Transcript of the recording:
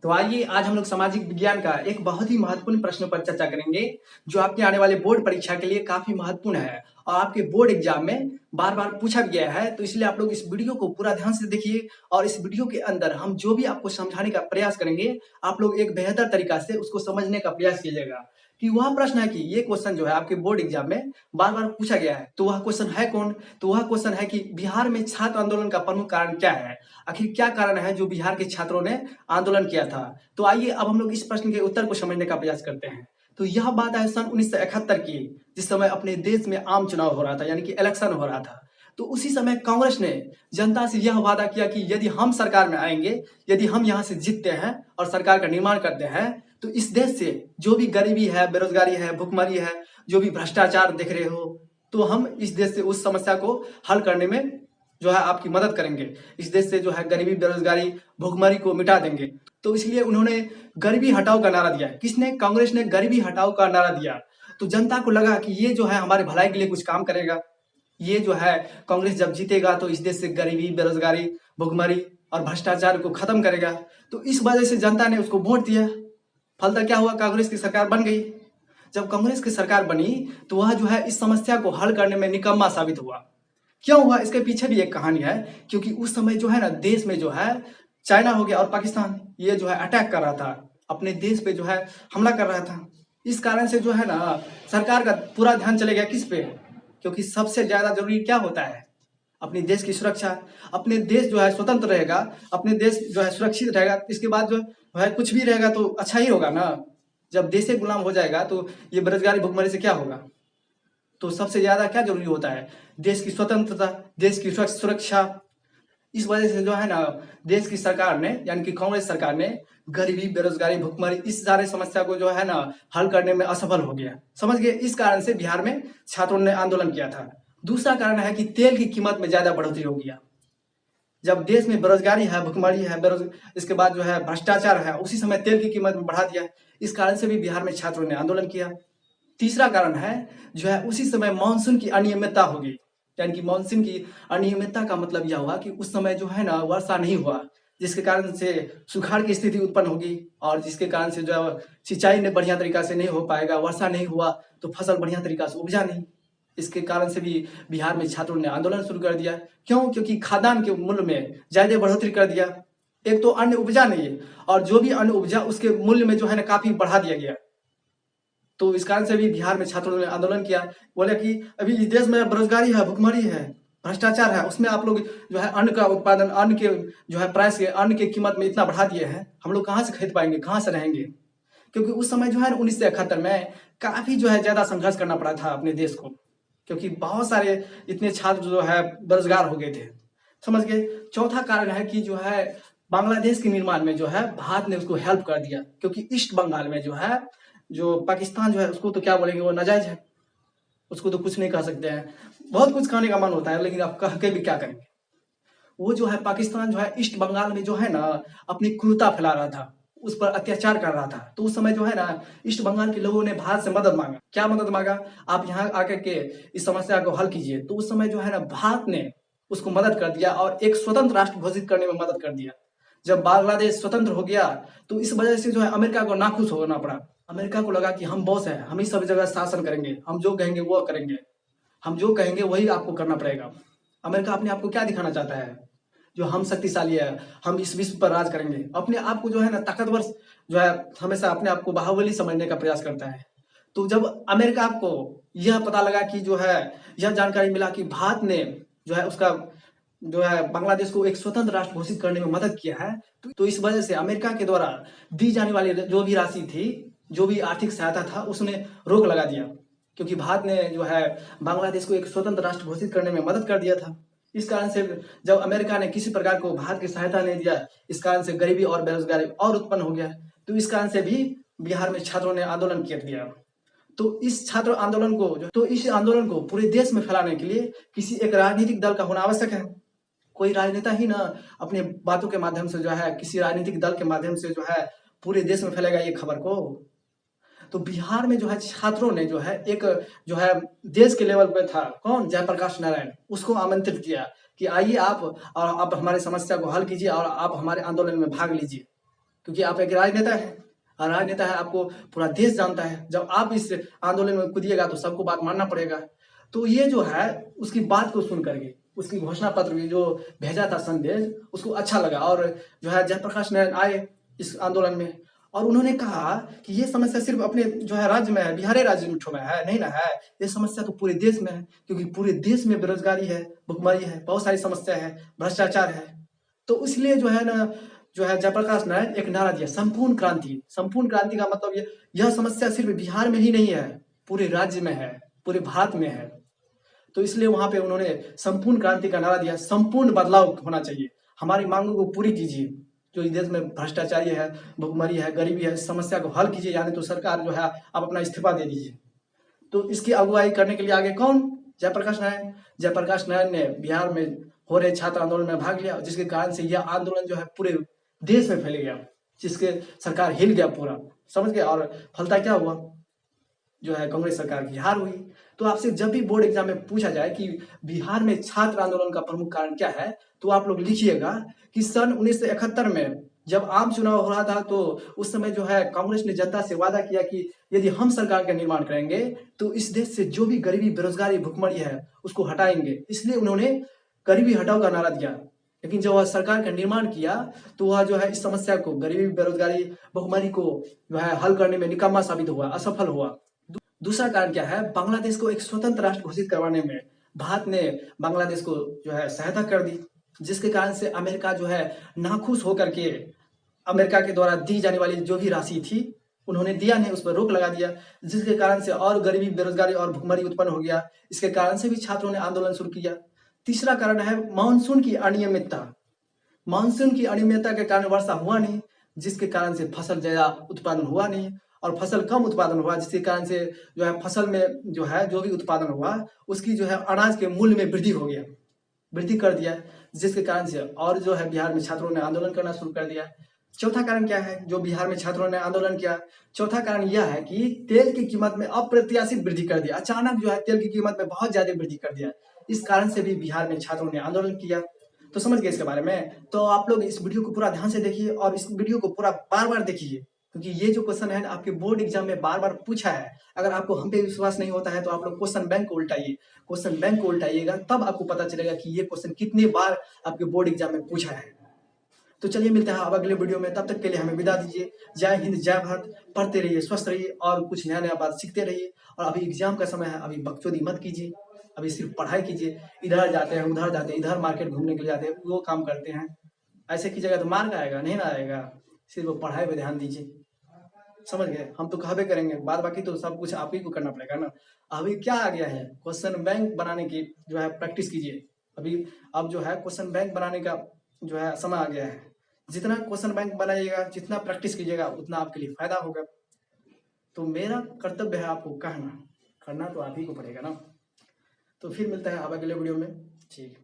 तो आइए आज हम लोग सामाजिक विज्ञान का एक बहुत ही महत्वपूर्ण प्रश्न पर चर्चा करेंगे, जो आपके आने वाले बोर्ड परीक्षा के लिए काफी महत्वपूर्ण है और आपके बोर्ड एग्जाम में बार-बार पूछा भी गया है। तो इसलिए आप लोग इस वीडियो को पूरा ध्यान से देखिए और इस वीडियो के अंदर हम जो भी आपको समझाने का प्रयास करेंगे, आप लोग एक बेहतर तरीका से उसको समझने का प्रयास कीजिएगा। कि वह प्रश्न है कि ये क्वेश्चन जो है आपके बोर्ड एग्जाम में बार-बार पूछा गया है। तो वह क्वेश्चन है कौन? तो वह क्वेश्चन है कि बिहार में छात्र आंदोलन का प्रमुख कारण क्या है? आखिर क्या कारण है जो बिहार के छात्रों ने आंदोलन किया था? तो आइए अब हम लोग इस प्रश्न के उत्तर को समझने का प्रयास करते हैं। तो यह बात है सन 1971 की, जिस समय अपने देश में आम चुनाव हो रहा था, यानी कि इलेक्शन हो रहा था। तो उसी समय कांग्रेस ने जनता से यह वादा किया कि यदि हम सरकार में आएंगे, यदि हम यहाँ से जीतते हैं और सरकार का निर्माण करते हैं, तो इस देश से जो भी गरीबी है, बेरोजगारी है, भुखमरी है, जो भी भ्रष्टाचार देख रहे हो, तो हम इस देश से उस समस्या को हल करने में जो है आपकी मदद करेंगे। इस देश से जो है गरीबी, बेरोजगारी, भुखमरी को मिटा देंगे। तो इसलिए उन्होंने गरीबी हटाओ का नारा दिया। किसने? कांग्रेस ने गरीबी हटाओ का नारा दिया। तो जनता को लगा कि ये जो है हमारे भलाई के लिए कुछ काम करेगा। ये जो है कांग्रेस जब जीतेगा तो इस देश से गरीबी, बेरोजगारी, भुखमरी और भ्रष्टाचार को खत्म करेगा। तो इस वजह से जनता ने उसको वोट दिया। फलतः क्या हुआ? कांग्रेस की सरकार बन गई। जब कांग्रेस की सरकार बनी तो वह जो है इस समस्या को हल करने में निकम्मा साबित हुआ। क्यों हुआ? इसके पीछे भी एक कहानी है। क्योंकि उस समय जो है ना देश में जो है चाइना हो गया और पाकिस्तान, ये जो है अटैक कर रहा था, अपने देश पे जो है हमला कर रहा था। इस कारण से जो है ना सरकार का पूरा ध्यान चले गया किस पे? क्योंकि सबसे ज्यादा जरूरी क्या होता है? अपने देश की सुरक्षा। अपने देश जो है स्वतंत्र रहेगा, अपने देश जो है सुरक्षित रहेगा, इसके बाद जो है कुछ भी रहेगा तो अच्छा ही होगा ना। जब देश से गुलाम हो जाएगा तो ये बेरोजगारी, भुखमरी से क्या होगा? तो सबसे ज्यादा क्या जरूरी होता है? देश की स्वतंत्रता, देश की सुरक्षा। इस वजह से जो है ना देश की सरकार ने, यानी कि कांग्रेस सरकार ने गरीबी, बेरोजगारी, भुखमरी इस सारे समस्या को जो है ना हल करने में असफल हो गया। समझ गए? इस कारण से बिहार में छात्रों ने आंदोलन किया था। दूसरा कारण है कि तेल की कीमत में ज्यादा बढ़ोतरी हो गया। जब देश में बेरोजगारी है, भुखमरी है, इसके बाद जो है भ्रष्टाचार है, उसी समय तेल की कीमत में बढ़ा दिया। इस कारण से भी बिहार में छात्रों ने आंदोलन किया। तीसरा कारण है जो है उसी समय मानसून की अनियमितता होगी। यानी कि मानसून की अनियमितता का मतलब यह हुआ कि उस समय जो है ना वर्षा नहीं हुआ, जिसके कारण से सुखाड़ की स्थिति उत्पन्न होगी और जिसके कारण से जो है सिंचाई ने बढ़िया तरीका से नहीं हो पाएगा। वर्षा नहीं हुआ तो फसल बढ़िया तरीका से उपजा नहीं। इसके कारण से भी बिहार में छात्रों ने आंदोलन शुरू कर दिया। क्यों? क्योंकि खाद्यान्न के मूल्य में ज्यादा बढ़ोतरी कर दिया। एक तो अन्न उपजा नहीं है और जो भी अन्न उपजा उसके मूल्य में जो है ना काफी बढ़ा दिया गया। तो इस कारण से भी बिहार में छात्रों ने आंदोलन किया। बोले कि अभी इस देश में बेरोजगारी है, भुखमरी है, भ्रष्टाचार है, उसमें आप लोग जो है अन्न का उत्पादन, अन्न के जो है प्राइस के, अन्न की कीमत में इतना बढ़ा दिए हैं, हम लोग कहाँ से खरीद पाएंगे, कहाँ से रहेंगे? क्योंकि उस समय जो है 1971 में काफी जो है ज्यादा संघर्ष करना पड़ा था अपने देश को, क्योंकि बहुत सारे इतने छात्र जो है बेरोजगार हो गए थे। समझ गए? चौथा कारण है कि जो है बांग्लादेश के निर्माण में जो है भारत ने उसको हेल्प कर दिया। क्योंकि ईस्ट बंगाल में जो है, जो पाकिस्तान जो है उसको तो क्या बोलेंगे, वो नाजायज है, उसको तो कुछ नहीं कह सकते हैं। बहुत कुछ कहने का मन होता है लेकिन आप कह के भी क्या करेंगे? वो जो है पाकिस्तान जो है ईस्ट बंगाल में जो है ना अपनी क्रूरता फैला रहा था, उस पर अत्याचार कर रहा था। तो उस समय जो है ना ईस्ट बंगाल के लोगों ने भारत से मदद मांगा। क्या मदद मांगा? आप यहाँ आकर के इस समस्या को हल कीजिए। तो उस समय जो है ना भारत ने उसको मदद कर दिया और एक स्वतंत्र राष्ट्र घोषित करने में मदद कर दिया। जब बांग्लादेश स्वतंत्र हो गया तो इस वजह से जो है अमेरिका को नाखुश होना पड़ा। अमेरिका को लगा कि हम बॉस हैं, हम ही सब जगह शासन करेंगे, हम जो कहेंगे वो करेंगे, हम जो कहेंगे वही आपको करना पड़ेगा। अमेरिका अपने आप को क्या दिखाना चाहता है? जो हम शक्तिशाली है, हम इस विश्व पर राज करेंगे। अपने आप को जो है ना ताकतवर जो है हमेशा अपने आप को बाहुबली समझने का प्रयास करता है। तो जब अमेरिका को यह पता लगा कि जो है यह जानकारी मिला कि भारत ने जो है उसका जो है बांग्लादेश को एक स्वतंत्र राष्ट्र घोषित करने में मदद किया है, तो इस वजह से अमेरिका के द्वारा दी जाने वाली जो भी राशि थी, जो भी आर्थिक सहायता था, उसने रोक लगा दिया। क्योंकि भारत ने जो है बांग्लादेश को एक स्वतंत्र राष्ट्र घोषित करने में मदद कर दिया था। इस कारण से जब अमेरिका ने किसी प्रकार को भारत की सहायता नहीं दिया, इस कारण से गरीबी और बेरोजगारी और उत्पन्न हो गया। तो इस कारण से भी बिहार में छात्रों ने आंदोलन कर दिया। तो इस आंदोलन को पूरे देश में फैलाने के लिए किसी एक राजनीतिक दल का होना आवश्यक है। कोई राजनेता ही ना अपने बातों के माध्यम से जो है किसी राजनीतिक दल के माध्यम से जो है पूरे देश में फैलेगा ये खबर को। तो बिहार में जो है छात्रों ने जो है एक जो है देश के लेवल पे था, कौन? जयप्रकाश नारायण, उसको आमंत्रित किया कि आइए आप और आप हमारी समस्या को हल कीजिए और आप हमारे आंदोलन में भाग लीजिए। क्योंकि आप एक राजनेता हैं और राजनेता है, आपको पूरा देश जानता है। जब आप इस आंदोलन में कूदिएगा तो सबको बात मानना पड़ेगा। तो ये जो है उसकी बात को सुन करके उसकी घोषणा पत्र में जो भेजा था संदेश, उसको अच्छा लगा और जो है जयप्रकाश नारायण आए इस आंदोलन में और उन्होंने कहा कि ये समस्या सिर्फ अपने जो है राज्य में है, बिहार राज्य में है, नहीं ना है, ये समस्या तो पूरे देश में है, क्योंकि पूरे देश में बेरोजगारी है, भुखमरी है, बहुत सारी समस्या है, भ्रष्टाचार है। तो इसलिए जो है ना, जो है जयप्रकाश नारायण एक नारा दिया, संपूर्ण क्रांति। संपूर्ण क्रांति का मतलब यह समस्या सिर्फ बिहार में ही नहीं है, पूरे राज्य में है, पूरे भारत में है। तो इसलिए वहां पे उन्होंने संपूर्ण क्रांति का नारा दिया, संपूर्ण बदलाव होना चाहिए, हमारी मांगों को पूरी कीजिए, जो इस देश में भ्रष्टाचारी है, भुखमरी है, गरीबी है, इस समस्या को हल कीजिए, यानी तो सरकार जो है आप अपना इस्तीफा दे दीजिए। तो इसकी अगुवाई करने के लिए आगे कौन? जयप्रकाश नारायण। जयप्रकाश नारायण ने बिहार में हो रहे छात्र आंदोलन में भाग लिया, जिसके कारण से यह आंदोलन जो है पूरे देश में फैल गया, जिसके सरकार हिल गया पूरा, समझ गए। और फलता क्या हुआ? जो है कांग्रेस सरकार की हार हुई। तो आपसे जब भी बोर्ड एग्जाम में पूछा जाए कि बिहार में छात्र आंदोलन का प्रमुख कारण क्या है, तो आप लोग लिखिएगा कि सन 1971 में जब आम चुनाव हो रहा था, तो उस समय जो है कांग्रेस ने जनता से वादा किया कि यदि हम सरकार का निर्माण करेंगे तो इस देश से जो भी गरीबी, बेरोजगारी, भुखमरी है उसको हटाएंगे। इसलिए उन्होंने गरीबी हटाओ का नारा दिया। लेकिन जब वह सरकार का निर्माण किया तो वह जो है इस समस्या को, गरीबी, बेरोजगारी, भुखमरी को जो है हल करने में निकम्मा साबित हुआ, असफल हुआ। दूसरा कारण क्या है? बांग्लादेश को एक स्वतंत्र राष्ट्र घोषित करवाने में भारत ने बांग्लादेश को जो है सहायता कर दी, जिसके कारण से अमेरिका जो है नाखुश होकर के अमेरिका के द्वारा दी जाने वाली जो भी राशि थी उन्होंने दिया नहीं, उस पर रोक लगा दिया, जिसके कारण से और गरीबी, बेरोजगारी और भुखमरी उत्पन्न हो गया। इसके कारण से भी छात्रों ने आंदोलन शुरू किया। तीसरा कारण है मानसून की अनियमितता। मानसून की अनियमितता के कारण वर्षा हुआ नहीं, जिसके कारण से फसल ज्यादा उत्पादन हुआ नहीं, और फसल कम उत्पादन हुआ, जिसके कारण से जो है फसल में जो है जो भी उत्पादन हुआ उसकी जो है अनाज के मूल्य में वृद्धि हो गया, वृद्धि कर दिया, जिसके कारण से और जो है बिहार में छात्रों ने आंदोलन करना शुरू कर दिया। चौथा कारण क्या है जो बिहार में छात्रों ने आंदोलन किया? चौथा कारण यह है कि तेल की कीमत में अप्रत्याशित वृद्धि कर दिया, अचानक जो है तेल की कीमत में बहुत ज्यादा वृद्धि कर दिया। इस कारण से भी बिहार में छात्रों ने आंदोलन किया। तो समझ गए इसके बारे में? तो आप लोग इस वीडियो को पूरा ध्यान से देखिए और इस वीडियो को पूरा बार बार देखिए, क्योंकि ये जो क्वेश्चन है आपके बोर्ड एग्जाम में बार बार पूछा है। अगर आपको हम पे विश्वास नहीं होता है तो आप लोग क्वेश्चन बैंक को उल्टाइए, क्वेश्चन बैंक को उल्टाइएगा, तब आपको पता चलेगा कि ये क्वेश्चन कितनी बार आपके बोर्ड एग्जाम में पूछा है। तो चलिए मिलते हैं अब अगले वीडियो में, तब तक के लिए हमें विदा दीजिए। जय हिंद, जय भारत। पढ़ते रहिए, स्वस्थ रहिए और कुछ नया नया बात सीखते रहिए। और अभी एग्जाम का समय है, अभी बकचोदी मत कीजिए, अभी सिर्फ पढ़ाई कीजिए। इधर जाते हैं, उधर जाते हैं, इधर मार्केट घूमने के लिए जाते हैं, वो काम करते हैं, ऐसे कीजिएगा तो मार्क आएगा नहीं ना आएगा। सिर्फ पढ़ाई पे ध्यान दीजिए, समझ गए? हम तो कहबे करेंगे, बाद बाकी तो सब कुछ आप ही को करना पड़ेगा ना। अभी क्या आ गया है, क्वेश्चन बैंक बनाने की जो है प्रैक्टिस कीजिए। अभी अब जो है क्वेश्चन बैंक बनाने का जो है समय आ गया है। जितना क्वेश्चन बैंक बनाइएगा, जितना प्रैक्टिस कीजिएगा, उतना आपके लिए फायदा होगा। तो मेरा कर्तव्य है आपको कहना, करना तो आप ही को पड़ेगा ना। तो फिर मिलता है अब अगले वीडियो में। ठीक।